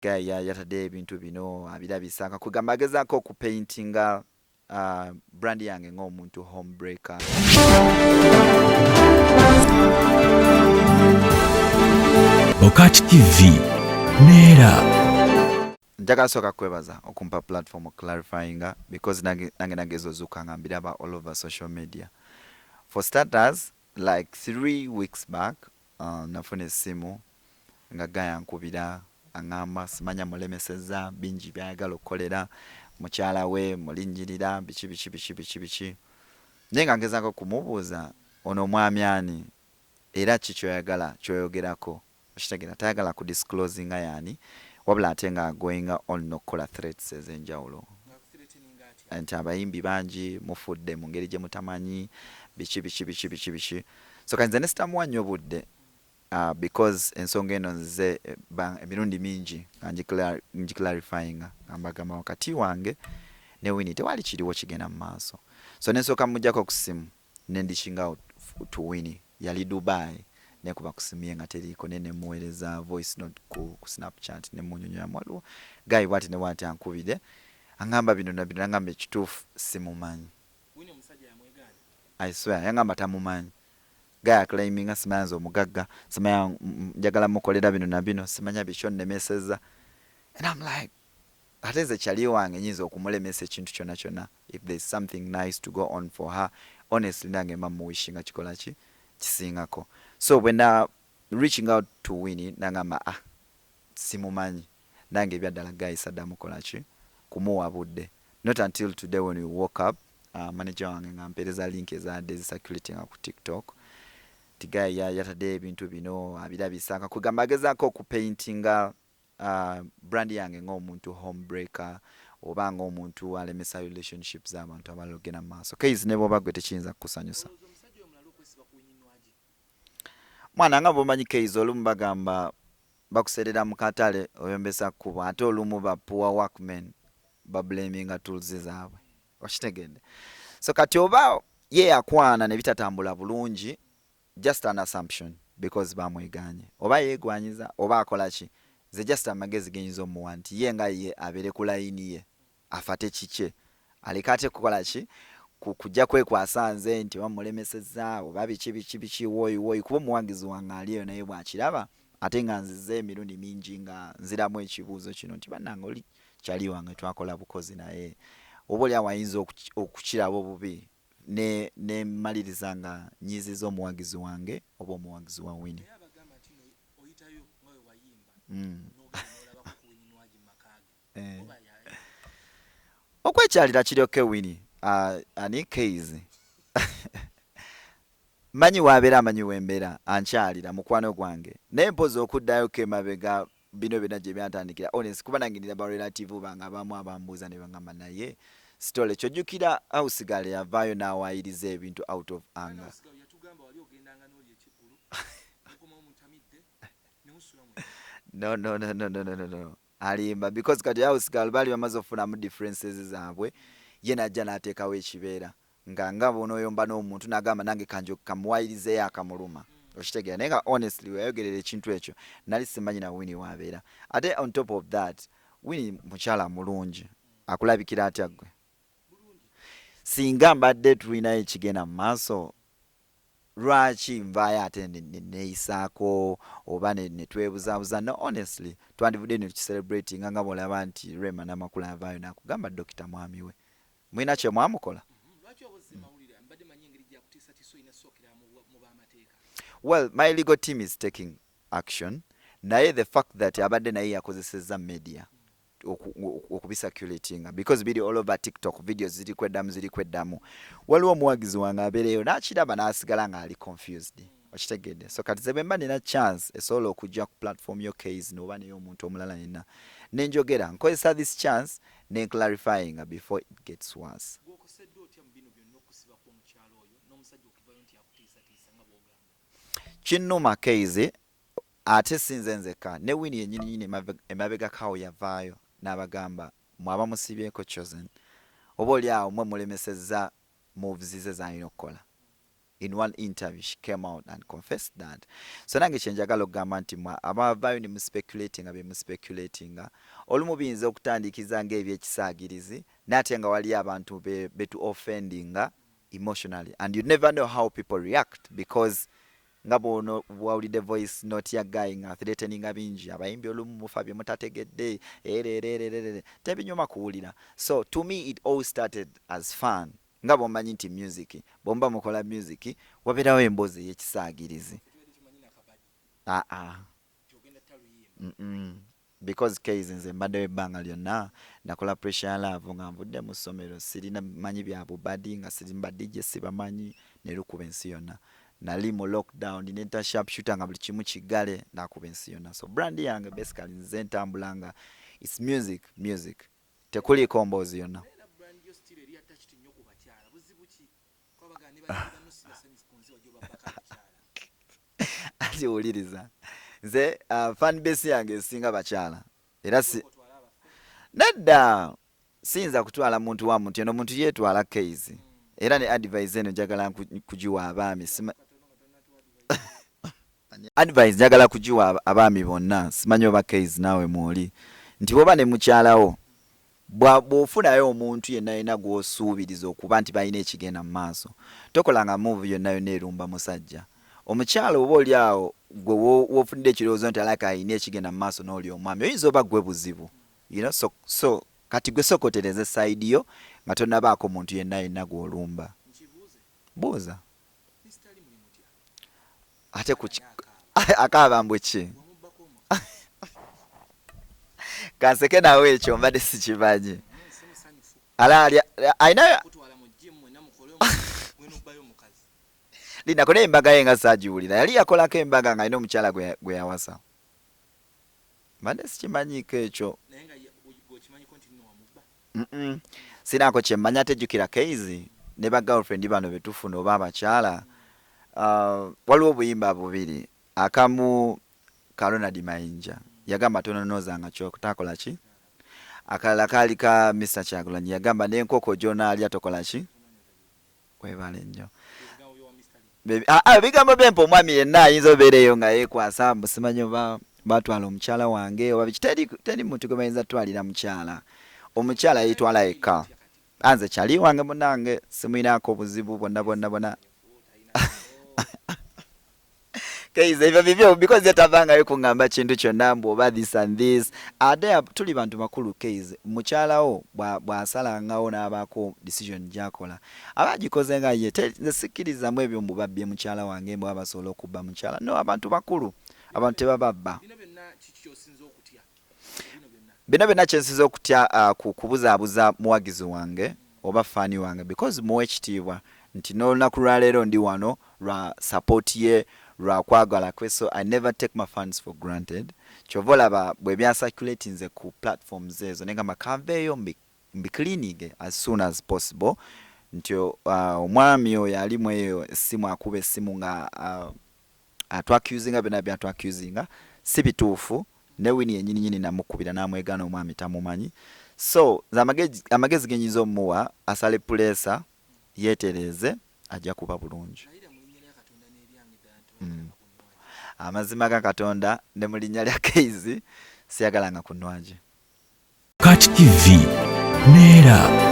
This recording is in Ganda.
Gaya Atadde ebintu bino abirabisa kugamba agezaako okupaintinga brand yange ng'omuntu homebreaker. BOCAT TV neera njagala sooka kwebaza okumpa platform clarifying because nange nagezo zuka ngambira aba all over social media. For starters, like 3 weeks back, nafuna essimu nga Gaya nkubira angamba simanya mulemeseza bingi byayagala okukolera mukyala we mulinjirira biki nenga ngezako kumubuuza ono omwami ani era kikyoyagala kyoyogerako okitegera tayagala ku disclosing yani wabula ate nga going on nokukola threats ez'enjawulo nti abayimbi bangi mufudde mu ngeri gye mutamanyi biki so kanze nesitamuwa nnyo budde because ensonga eno nze emirundi mingi clarifying ambagamba wakati wange ne Winnie tewali kiriwo kigenda mu maaso so nensooka mujjako ku simu nendishinga to Winnie yali Dubai nekuba kusimye nga teriiko nene muweereza voice note ku Snapchat ne munyonyola mwaliwo Guy bwati ne bwati ankubide angamba bino na bino angamba ekituufu simumanyi Winnie omusajja yamwegaana I swear yangamba tamumanyi Guy claiming simanzi omugagga simanya njagala mukolera bino na bino simanya bicho nnemeseza and I'm like ateze kyali wange nyinza okumulemesa ekintu kyonna if there's something nice to go on for her honestly nange mamu wishinga kikola ki kisingako so when reaching out to Winnie nangamba simumanyi nange byaddala Guy saddamu kola ki kumuwa budde not until today when we woke up manager wange ngampereza link ezadde zisaculating ku TikTok Guy Atadde ebintu bino abirabisa kugamba agezaako okupaintinga brand yange ng'omuntu homebreaker oba ng'omuntu alemesa relationships z'abantu abalogena mu maaso case ne bwoba gwe tekiyinza kukusanyusa mwana nga bwomanyi case olumu bagamba bakuserera mu katale oyombesa kkubo ate olumu ba poor workmen bablaminga tools zaabwe okitegedde so kati oba ye yakwana ne bitatambula bulungi just an assumption because bamweganye oba yegwanyiza oba akola ki ze just amagezi genyinza omuwa nti ye nga ye abere ku layini ye afate kike alikate kukola ki kujja kwekwasa nze nti bamulemeseza oba biki woyi kuba omuwagizi wange aliyo naye bwakiraba ate nga nzize emirundi mingi nga nziramu ekibuuzo kino nti bannange oli kyali wange twakola bukozi naye oba oli awayinza okukiraba obubi ne maliriza nga nyiziza omuwagizi wange oba omuwagizi wa Winnie. Okwekyalira kiryoke Winnie ani case manyi wabeera amanyi wembeera ankyalira mukwano gwange naye mpozi okuddayo ke mabega bino byonna gye byatandikira honest kuba nange ndira ba relative bange abamu abambuuza ne bangamba naye stole kyojjukira awusigale yavaayo n'awaayiriza ebintu out of anger no alimba because kati awusigale bali bamaze okufunamu differences zaabwe ye najja n'ateekawo ekibeera nga bonoyomba n'omuntu n'agamba nange kanjo kamuwaayirizeeyo akamuluma okitegeera naye nga honestly weyayogerera ekintu ekyo nali simanyi na Winnie wabeera ate on top of that Winnie mukyala mulungi akulabikira atya ggwe singa mbadde tulinayo ekigenda mu maaso lwaki nvaayo ate neeyisaako oba netwebuzaabuza no honestly twandivudde ne tukicelebrating nga bw'olaba nti Rema n'amakulu avaayo n'akugamba dokita mwami we mwina kye mwamukola well my legal team is taking action naye the fact that abadde naye yakozeseza media okubisaculatinga because biri all over TikTok videos ziri kweddamu waliwo omuwagizi wange abeereyo n'akiraba n'asigala nga ali confused okitegedde so kati ze bemba nina chance esobola okujja ku platform yo case n'oba neyo omuntu omulala yenna nenjogera nkozesa this chance ne clarifying before it gets worse. Kinnuma case ate sinze nzeka ne Winnie yennyini emabega kawo yavaayo n'abagamba mwaba musibyeko Chozen oba oli awo mwe mulemesezza moves ze z'alina okukola in one interview she came out and confessed that. So nange kyenjagala okugamba nti abavaayo ne muspeculatinga be muspeculatinga olumu biyinza okutandikiza ng'ebyekisaagirizi naate nga waliyo abantu betu offendinga emotionally, and you never know how people react because nga bono wawulidde voice note ya guy nga threateninga bingi abayimbi olumu mufa bye mutategedde tebinyuma kuwulira. So to me it all started as fun. Nga bw'omanyi nti music bw'oba mukola music wabeerawo emboozi ey'ekisaagirizi. Because case nze mbaddewo ebbanga lyonna nakola pressure love nga nvudde mu ssomero sirina manyi bya bubadi nga sirimba DJ sibamanyi ne lukuba ensi yonna. Nali mu lockdown nenta sharpshooter nga buli kimu kigale nakuba ensi yonna. So brand yange basically nze ntambulanga it's music tekuliko mboozi yonna. Asiwuliriza nze fan base yange esinga bakyala era nedda siyinza kutwala muntu wa muntu eno muntu yeetwala case era ne advice eno njagala kugiwa abaami advice njagala kugiwa abaami bonna simanyi oba case naawe mwoli nti bwoba ne mukyalawo bw'ofunayo omuntu yenna yena gw'osuubiriza okuba nti balina ekigenda mu maaso tokolanga move yonna yonna erumba musajja. Omukyala oba oli awo gwe w'ofunidde ekirowoozo nti alaka alina ekigenda mu maaso n'oli omwami oyinza oba gwe buzibu, you know, so kati gwe sokotereza side yo nga tonnabaako muntu yenna gw'olumba. Buuza ate akaabambwe ki kanseke nawe ekyo mbadde sikimanyi alina linako n'embaga ye nga saagiwulira yali yakolako embaga nga alina omukyala gwe yawasa mbadde sikimanyiiko ekyo sinaako kyemmanya tejjukira case ne ba girlfriend bano betufuna oba abakyala. Waliwo obuyimba bubiri akamu ka Ronald Mayinja yagamba tononoozanga kyotakola ki, akalala kaali ka Mr. Kyagulanyi yagamba n'enkoko gy'onaalya tokola ki. Webale nnyo bigambo bempa omwami yenna ayinza obeereyo nga yeekwasa simanyi oba batwala omukyala wange oba teri muntu gwe bayinza twalira mukyala. Omukyala yeetwala yekka. Anze kyali wange munange simwinaako obuzibu bonna Kaize hivyo vivyo because yatavangayo kungamba kintu kyonna mbu oba this and this. Ade tuli bantu bakulu Kaize mukyalawo bw'asalangawo n'abaako decision gyakola abagikoze nga ye nsikiriza mu ebyo mbu babbye mukyala wange mbu abasobola okubba mukyala. No, abantu bakulu abantu tebababba. Bino byonna kyensinza okutya kubuzaabuza muwagizi wange oba faani wange because muwe ekitiibwa nti n'olunaku lwaleero ndi wano lwa support ye lwa kwagala kwe. So I never take my fans for granted. Kyova olaba bwe byasirculate nze ku platforms ezo negamba kaveeyo mbiclinige as soon as possible nti omwami oyo alimu eyo essimu akuba essimu nga atwakusinga byonna byatwakusinga si bituufu. Ne Winnie yennyini namukubira n'amwegana omwami tamumanyi. So amagezi genyinza omuwa asale pulesa yeetereze ajja kuba bulungi. Amazima ga Katonda ne mu linnya lya Kaizi siyagalanga ku Nwagi. BOCAT TV neera